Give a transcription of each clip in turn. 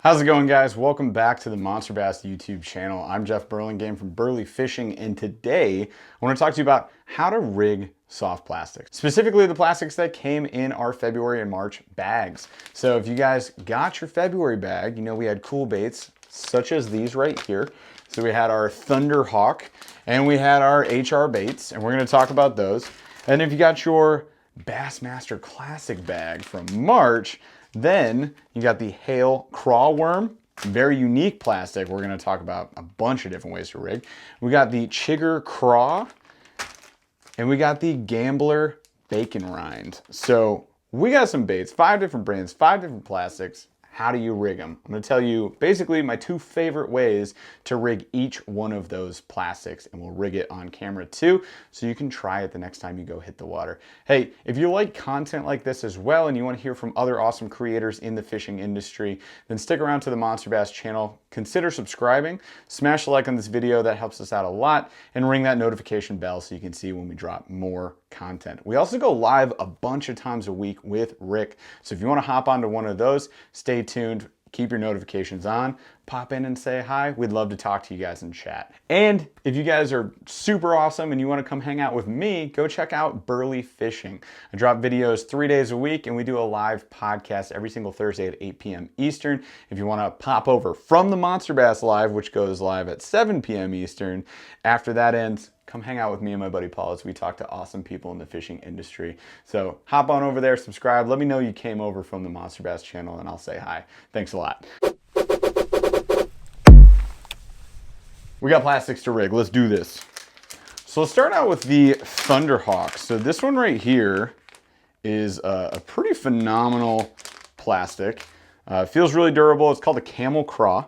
How's it going, guys? Welcome back to the Monster Bass YouTube channel. I'm Jeff Burlingame from Burley Fishing, and today I want to talk to you about how to rig soft plastics, specifically the plastics that came in our February and March bags. So if you guys got your February bag, you know we had cool baits such as these right here. So we had our Thunderhawk and we had our HR baits, and we're going to talk about those. And if you got your Bassmaster Classic bag from March, then you got the Hail Craw worm, very unique plastic. We're going to talk about a bunch of different ways to rig. We got the Chigger Craw, and we got the Gambler Bacon Rind. So we got some baits, 5 different brands, 5 different plastics. How do you rig them? I'm going to tell you basically my 2 favorite ways to rig each one of those plastics, and we'll rig it on camera too, so you can try it the next time you go hit the water. Hey, if you like content like this as well and you want to hear from other awesome creators in the fishing industry, then stick around to the Monster Bass channel. Consider subscribing, smash a like on this video, that helps us out a lot, and ring that notification bell so you can see when we drop more content. We also go live a bunch of times a week with Rick, so if you want to hop onto one of those, stay tuned, keep your notifications on, pop in and say hi. We'd love to talk to you guys in chat. And if you guys are super awesome and you want to come hang out with me, go check out Burley Fishing. I drop videos 3 days a week, and we do a live podcast every single Thursday at 8 p.m. Eastern. If you want to pop over from the Monster Bass Live, which goes live at 7 p.m. Eastern, after that ends, come hang out with me and my buddy Paul as we talk to awesome people in the fishing industry. So hop on over there, subscribe, let me know you came over from the Monster Bass channel, and I'll say hi. Thanks a lot. We got plastics to rig, let's do this. So let's start out with the Thunderhawks. So this one right here is a pretty phenomenal plastic. Feels really durable. It's called a Camel Craw.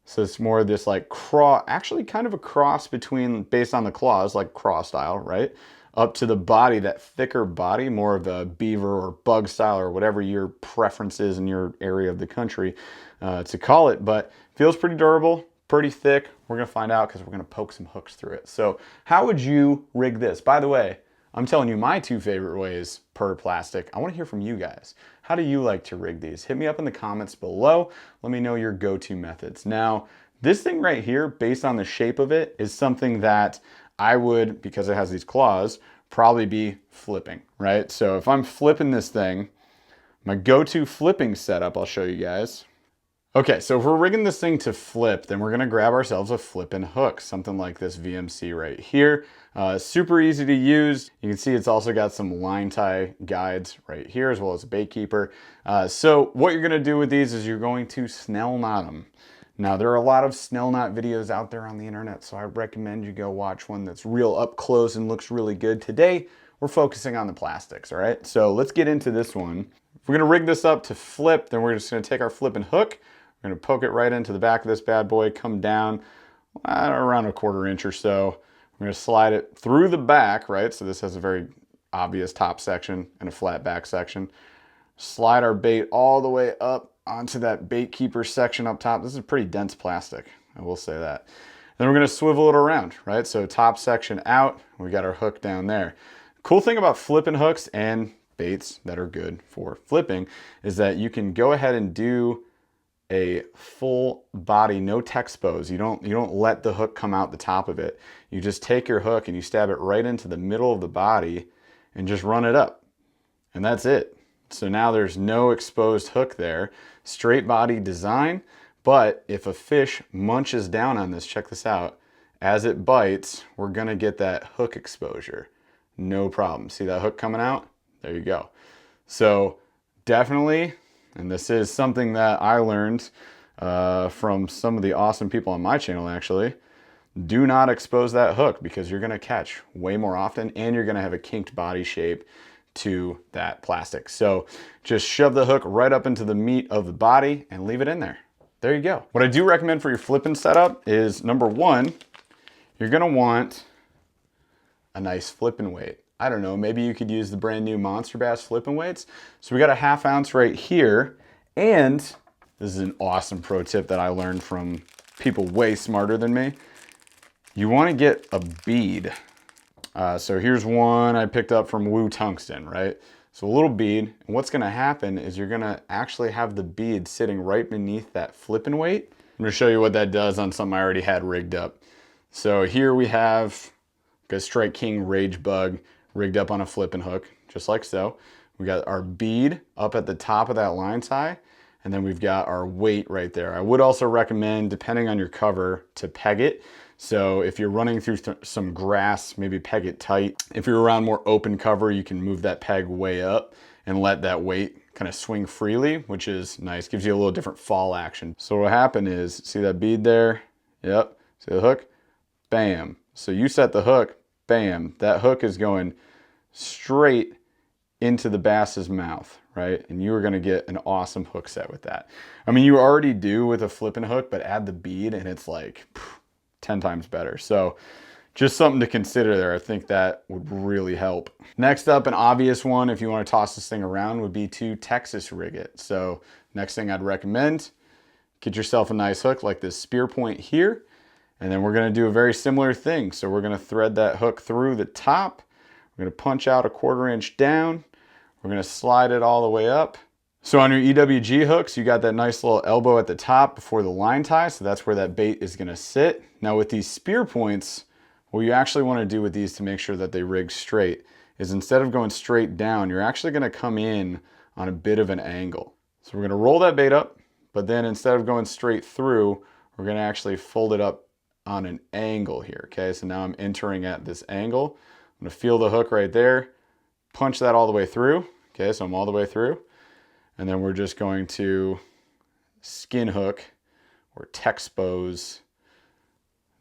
So it's more of this like craw, actually kind of a cross between, based on the claws, like craw style, right? Up to the body, that thicker body, more of a beaver or bug style or whatever your preference is in your area of the country to call it. But feels pretty durable, pretty thick. We're gonna find out because we're gonna poke some hooks through it. So how would you rig this? By the way, I'm telling you my 2 favorite ways per plastic. I want to hear from you guys. How do you like to rig these? Hit me up in the comments below. Let me know your go-to methods. Now, this thing right here, based on the shape of it, is something that I would, because it has these claws, probably be flipping, right? So if I'm flipping this thing, my go-to flipping setup, I'll show you guys. Okay, so if we're rigging this thing to flip, then we're gonna grab ourselves a flipping hook, something like this VMC right here. Super easy to use. You can see it's also got some line tie guides right here, as well as a bait keeper. So what you're gonna do with these is you're going to snell knot them. Now, there are a lot of snell knot videos out there on the internet, so I recommend you go watch one that's real up close and looks really good. Today, we're focusing on the plastics, all right? So let's get into this one. If we're gonna rig this up to flip, then we're just gonna take our flipping hook, we're gonna poke it right into the back of this bad boy, come down around 1/4 inch or so. We're gonna slide it through the back, right? So this has a very obvious top section and a flat back section. Slide our bait all the way up onto that bait keeper section up top. This is pretty dense plastic, I will say that. Then we're gonna swivel it around, right? So top section out, we got our hook down there. Cool thing about flipping hooks and baits that are good for flipping is that you can go ahead and do a full body, no Texpose. You don't let the hook come out the top of it. You just take your hook and you stab it right into the middle of the body and just run it up. And that's it. So now there's no exposed hook there. Straight body design, but if a fish munches down on this, check this out, as it bites, we're gonna get that hook exposure. No problem. See that hook coming out? There you go. So definitely, and this is something that I learned from some of the awesome people on my channel actually, do not expose that hook because you're gonna catch way more often and you're gonna have a kinked body shape to that plastic. So just shove the hook right up into the meat of the body and leave it in there. There you go. What I do recommend for your flipping setup is, number 1, you're gonna want a nice flipping weight. I don't know, maybe you could use the brand new Monster Bass flipping weights. So we got a 1/2 ounce right here, and this is an awesome pro tip that I learned from people way smarter than me. You wanna get a bead. So here's one I picked up from Woo Tungsten, right? So a little bead, and what's gonna happen is you're gonna actually have the bead sitting right beneath that flipping weight. I'm gonna show you what that does on something I already had rigged up. So here we have a Strike King Rage Bug rigged up on a flipping hook, just like so. We got our bead up at the top of that line tie, and then we've got our weight right there. I would also recommend, depending on your cover, to peg it. So if you're running through some grass, maybe peg it tight. If you're around more open cover, you can move that peg way up and let that weight kind of swing freely, which is nice. Gives you a little different fall action. So what will happen is, see that bead there? Yep, see the hook? Bam. So you set the hook, bam. That hook is going straight into the bass's mouth, right? And you are gonna get an awesome hook set with that. I mean, you already do with a flipping hook, but add the bead and it's like 10 times better. So just something to consider there. I think that would really help. Next up, an obvious one, if you wanna toss this thing around, would be to Texas rig it. So next thing I'd recommend, get yourself a nice hook like this spear point here. And then we're gonna do a very similar thing. So we're gonna thread that hook through the top. We're gonna punch out a 1/4 inch down. We're gonna slide it all the way up. So on your EWG hooks, you got that nice little elbow at the top before the line tie. So that's where that bait is gonna sit. Now with these spear points, what you actually wanna do with these to make sure that they rig straight is instead of going straight down, you're actually gonna come in on a bit of an angle. So we're gonna roll that bait up, but then instead of going straight through, we're gonna actually fold it up on an angle here, okay? So now I'm entering at this angle. I'm gonna feel the hook right there, punch that all the way through. Okay, so I'm all the way through. And then we're just going to skin hook or texpose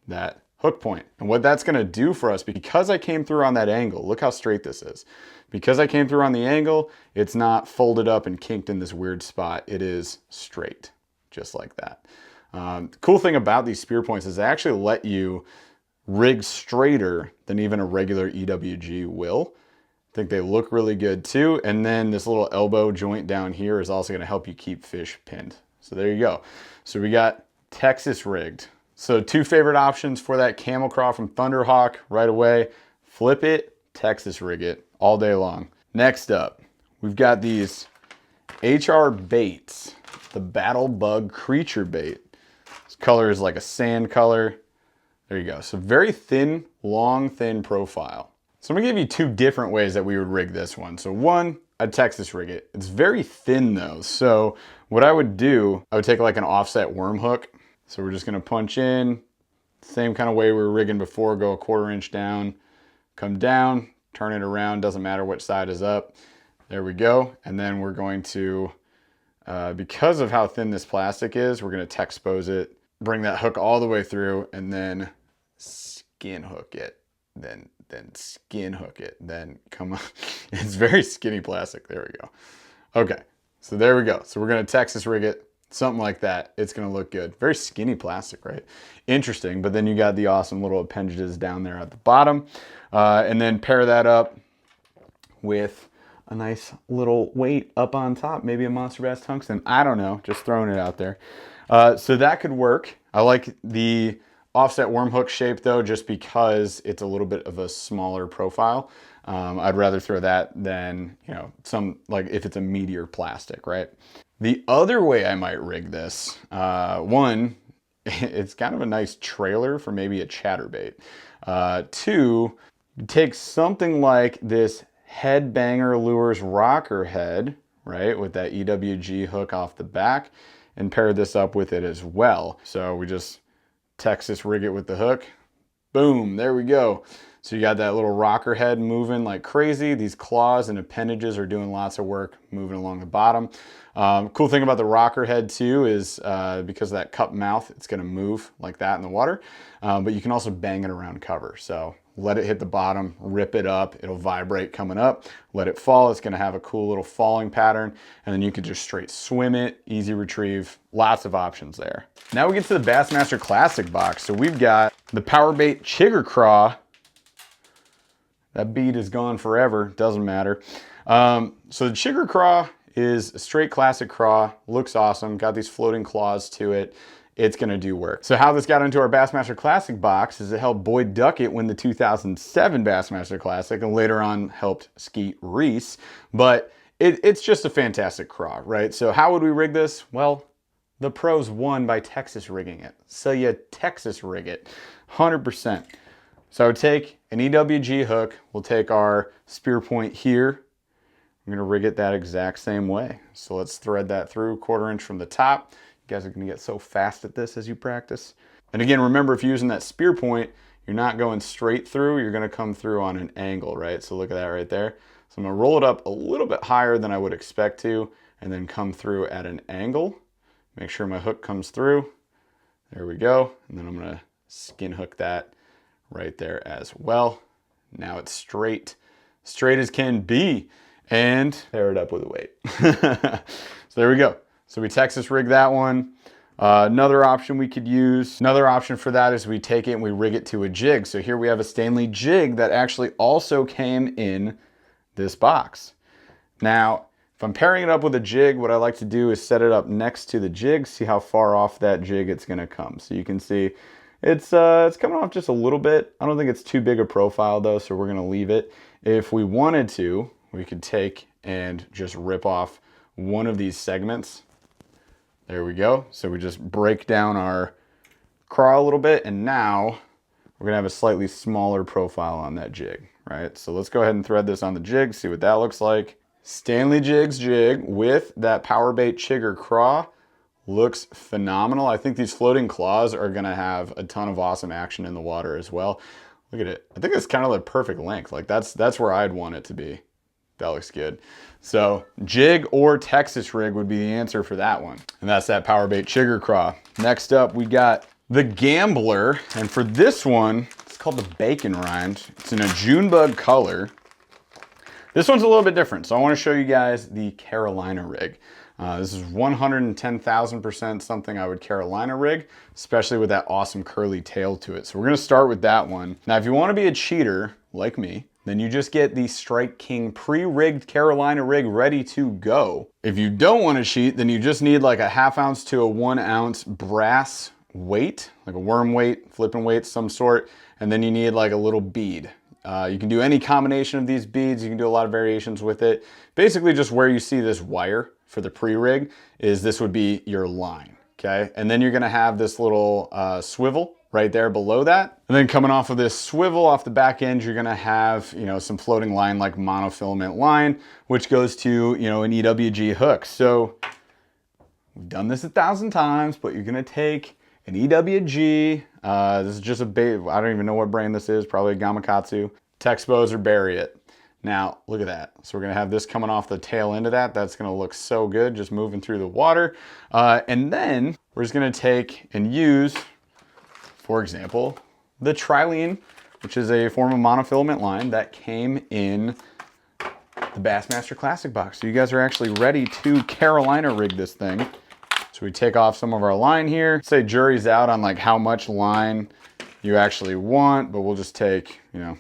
that hook point. And what that's gonna do for us, because I came through on that angle, look how straight this is. Because I came through on the angle, it's not folded up and kinked in this weird spot. It is straight, just like that. The cool thing about these spear points is they actually let you rig straighter than even a regular EWG will. I think they look really good too. And then this little elbow joint down here is also gonna help you keep fish pinned. So there you go. So we got Texas rigged. So 2 favorite options for that camel craw from Thunderhawk right away. Flip it, Texas rig it all day long. Next up, we've got these HR baits, the Battle Bug Creature Bait. This color is like a sand color. There you go. So very thin, long, thin profile. So I'm gonna give you 2 different ways that we would rig this one. So one, I'd Texas rig it. It's very thin though. So what I would do, I would take like an offset worm hook. So we're just gonna punch in, same kind of way we were rigging before, go a 1/4 inch down, come down, turn it around, doesn't matter which side is up. There we go. And then we're going to, because of how thin this plastic is, we're gonna texpose it, bring that hook all the way through, and then skin hook it, then skin hook it, then come on. It's very skinny plastic. There we go. Okay, so there we go. So we're gonna Texas rig it, something like that. It's gonna look good. Very skinny plastic, right? Interesting, but then you got the awesome little appendages down there at the bottom. And then pair that up with a nice little weight up on top, maybe a Monster Bass tungsten. I don't know, just throwing it out there. So that could work. I like the offset worm hook shape though, just because it's a little bit of a smaller profile. I'd rather throw that than, you know, some, like if it's a meteor plastic, right? The other way I might rig this, one, it's kind of a nice trailer for maybe a chatterbait. 2, take something like this Headbanger Lures rocker head, right, with that EWG hook off the back, and pair this up with it as well. So we just Texas rig it with the hook. Boom, there we go. So you got that little rocker head moving like crazy. These claws and appendages are doing lots of work moving along the bottom. Cool thing about the rocker head too is because of that cup mouth, it's gonna move like that in the water. But you can also bang it around cover. So let it hit the bottom, rip it up, it'll vibrate coming up, let it fall, it's gonna have a cool little falling pattern, and then you can just straight swim it, easy retrieve, lots of options there. Now we get to the Bassmaster Classic box. So we've got the Powerbait Chigger Craw. That bead is gone forever, doesn't matter. So the Chigger Craw is a straight classic craw, looks awesome, got these floating claws to it. It's gonna do work. So how this got into our Bassmaster Classic box is it helped Boyd Duckett win the 2007 Bassmaster Classic and later on helped Skeet Reese. But it's just a fantastic craw, right? So how would we rig this? Well, the pros won by Texas rigging it. So you Texas rig it, 100%. So I would take an EWG hook. We'll take our spear point here. I'm gonna rig it that exact same way. So let's thread that through 1/4 inch from the top. You guys are gonna get so fast at this as you practice. And again, remember, if you're using that spear point, you're not going straight through, you're gonna come through on an angle, right? So look at that right there. So I'm gonna roll it up a little bit higher than I would expect to, and then come through at an angle. Make sure my hook comes through. There we go. And then I'm gonna skin hook that right there as well. Now it's straight as can be, and pair it up with a weight. So there we go. So we Texas rig that one. Another option we could use, another option for that is we take it and we rig it to a jig. So here we have a Stanley jig that actually also came in this box. Now, if I'm pairing it up with a jig, what I like to do is set it up next to the jig, see how far off that jig it's gonna come. So you can see it's coming off just a little bit. I don't think it's too big a profile though, so we're gonna leave it. If we wanted to, we could take and just rip off one of these segments. There we go. So we just break down our craw a little bit, and now we're gonna have a slightly smaller profile on that jig, right? So let's go ahead and thread this on the jig, see what that looks like. Stanley Jigs jig with that power bait chigger craw looks phenomenal. I think these floating claws are gonna have a ton of awesome action in the water as well. Look at it. I think it's kind of like perfect length. Like that's where I'd want it to be. That looks good. So jig or Texas rig would be the answer for that one. And that's that power bait chigger craw. Next up, we got the Gambler. And for this one, it's called the Bacon Rind. It's in a June bug color. This one's a little bit different. So I want to show you guys the Carolina rig. This is 110,000% something I would Carolina rig, especially with that awesome curly tail to it. So we're gonna start with that one. Now, if you wanna be a cheater, like me, then you just get the Strike King pre-rigged Carolina rig ready to go. If you don't wanna cheat, then you just need like a 1/2 ounce to a 1 ounce brass weight, like a worm weight, flipping weight, some sort, and then you need like a little bead. You can do any combination of these beads. You can do a lot of variations with it. Basically, just where you see this wire for the pre-rig is this would be your line, okay? And then you're gonna have this little swivel right there below that. And then coming off of this swivel off the back end, you're gonna have, you know, some floating line like monofilament line, which goes to, you know, an EWG hook. So we've done this 1,000 times, but you're gonna take an EWG. This is just a bait. I don't even know what brand this is, probably a Gamakatsu. Texpose or bury it. Now, look at that. So we're gonna have this coming off the tail end of that. That's gonna look so good, just moving through the water. And then we're just gonna take and use, for example, the Trilene, which is a form of monofilament line that came in the Bassmaster Classic box. So you guys are actually ready to Carolina rig this thing. So we take off some of our line here. Say jury's out on like how much line you actually want, but we'll just take, you know,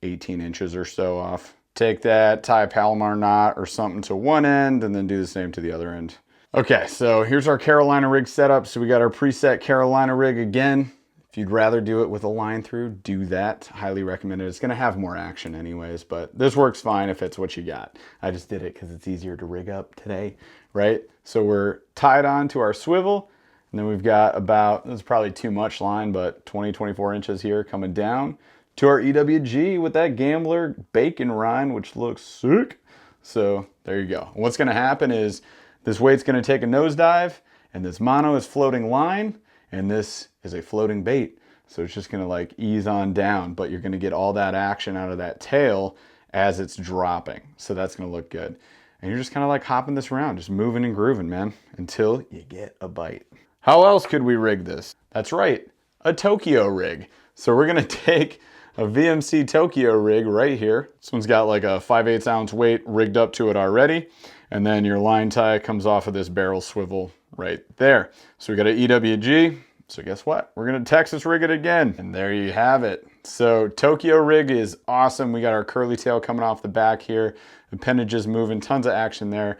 18 inches or so off. Take that, tie a Palomar knot or something to one end, and then do the same to the other end. Okay, so here's our Carolina rig setup. So we got our preset Carolina rig again. If you'd rather do it with a line through, do that. Highly recommend it. It's gonna have more action anyways, but this works fine if it's what you got. I just did it because it's easier to rig up today, right? So we're tied on to our swivel, and then we've got about, this is probably too much line, but 20, 24 inches here coming down to our EWG with that Gambler Bacon Rind, which looks sick. So there you go. What's gonna happen is this weight's gonna take a nosedive, and this mono is floating line, and this is a floating bait. So it's just gonna like ease on down, but you're gonna get all that action out of that tail as it's dropping. So that's gonna look good. And you're just kind of like hopping this around, just moving and grooving, man, until you get a bite. How else could we rig this? That's right, a Tokyo rig. So we're gonna take a VMC Tokyo rig right here. This one's got like a 5/8 ounce weight rigged up to it already. And then your line tie comes off of this barrel swivel right there. So we got an EWG. So guess what? We're gonna Texas rig it again. And there you have it. So Tokyo rig is awesome. We got our curly tail coming off the back here. Appendages moving, tons of action there.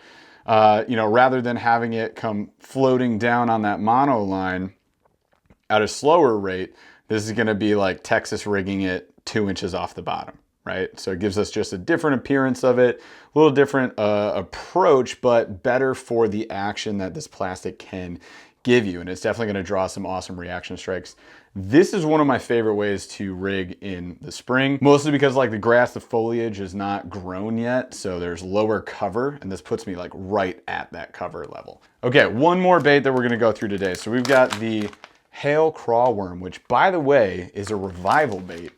You know, rather than having it come floating down on that mono line at a slower rate, this is gonna be like Texas rigging it 2 inches off the bottom, right? So it gives us just a different appearance of it, a little different approach, but better for the action that this plastic can give you. And it's definitely gonna draw some awesome reaction strikes. This is one of my favorite ways to rig in the spring, mostly because like the grass, the foliage is not grown yet, so there's lower cover, and this puts me like right at that cover level. Okay, one more bait that we're gonna go through today. So we've got the Hail Craw worm, which by the way is a revival bait.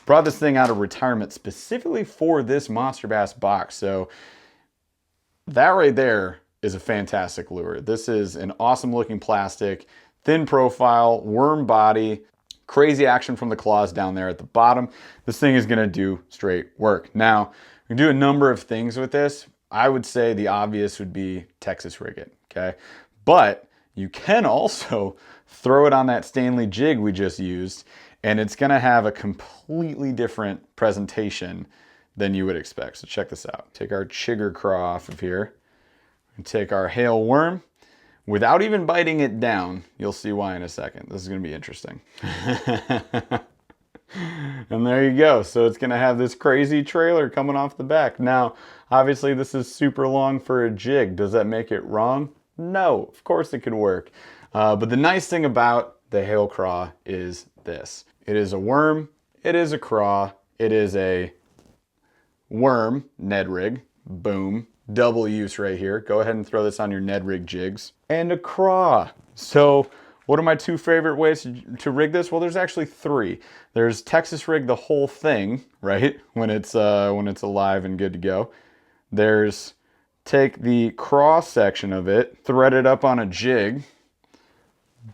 Brought this thing out of retirement specifically for this Monster Bass box. So that right there is a fantastic lure. This is an awesome looking plastic, thin profile, worm body, crazy action from the claws down there at the bottom. This thing is gonna do straight work. Now, we can do a number of things with this. I would say the obvious would be Texas rig it, okay? But you can also throw it on that Stanley jig we just used, and it's gonna have a completely different presentation than you would expect. So check this out. Take our chigger craw off of here, and take our hail worm. Without even biting it down, you'll see why in a second. This is gonna be interesting. And there you go. So it's gonna have this crazy trailer coming off the back. Now, obviously this is super long for a jig. Does that make it wrong? No, of course it could work. But the nice thing about the Hail Craw is this. It is a worm, it is a craw, it is a worm Ned rig, boom, double use right here. Go ahead and throw this on your Ned rig jigs. And a craw. So what are my two favorite ways to rig this? Well, there's actually three. There's Texas rig the whole thing, right? When it's alive and good to go. There's take the craw section of it, thread it up on a jig.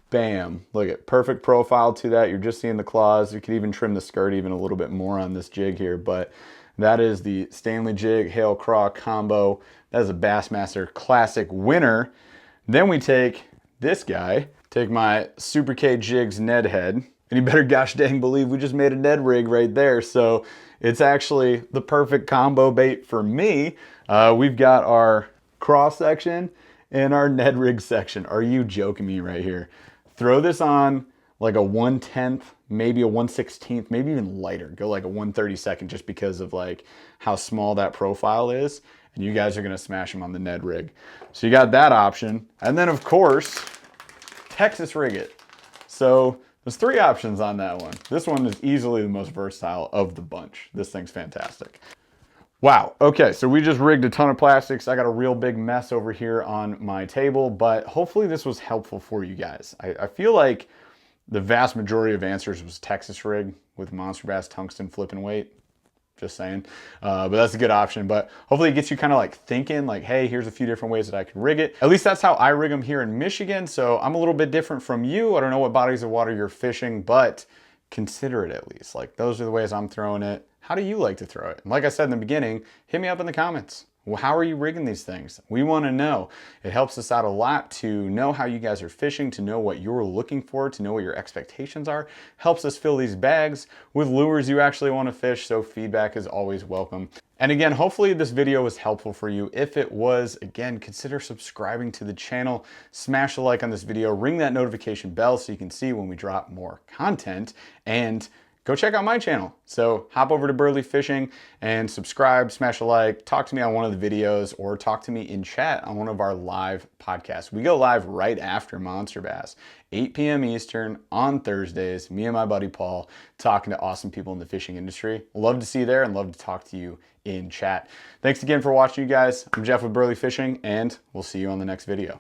Bam, look at perfect profile to that. You're just seeing the claws. You could even trim the skirt even a little bit more on this jig here, but that is the Stanley jig Hail Craw combo. That is a Bassmaster Classic winner. Then we take this guy, take my Super K Jigs Ned head, and you better gosh dang believe we just made a Ned rig right there. So it's actually the perfect combo bait for me. We've got our craw section and our Ned rig section. Are you joking me right here? Throw this on like a 1/10, maybe a 1/16, maybe even lighter. Go like a 1/32 just because of like how small that profile is. And you guys are gonna smash them on the Ned rig. So you got that option. And then of course, Texas rig it. So there's three options on that one. This one is easily the most versatile of the bunch. This thing's fantastic. Wow, okay, so we just rigged a ton of plastics. I got a real big mess over here on my table, but hopefully this was helpful for you guys. I feel like the vast majority of answers was Texas rig with Monster Bass tungsten flipping weight. Just saying, but that's a good option. But hopefully it gets you kind of like thinking like, hey, here's a few different ways that I can rig it. At least that's how I rig them here in Michigan. So I'm a little bit different from you. I don't know what bodies of water you're fishing, but consider it at least. Like those are the ways I'm throwing it. How do you like to throw it? And like I said in the beginning, hit me up in the comments. Well, how are you rigging these things? We want to know. It helps us out a lot to know how you guys are fishing, to know what you're looking for, to know what your expectations are. Helps us fill these bags with lures you actually want to fish, so feedback is always welcome. And again, hopefully this video was helpful for you. If it was, again, consider subscribing to the channel, smash a like on this video, ring that notification bell so you can see when we drop more content, and go check out my channel. So hop over to Burley Fishing and subscribe, smash a like, talk to me on one of the videos, or talk to me in chat on one of our live podcasts. We go live right after Monster Bass, 8 p.m. Eastern on Thursdays, me and my buddy Paul talking to awesome people in the fishing industry. Love to see you there and love to talk to you in chat. Thanks again for watching, you guys. I'm Jeff with Burley Fishing, and we'll see you on the next video.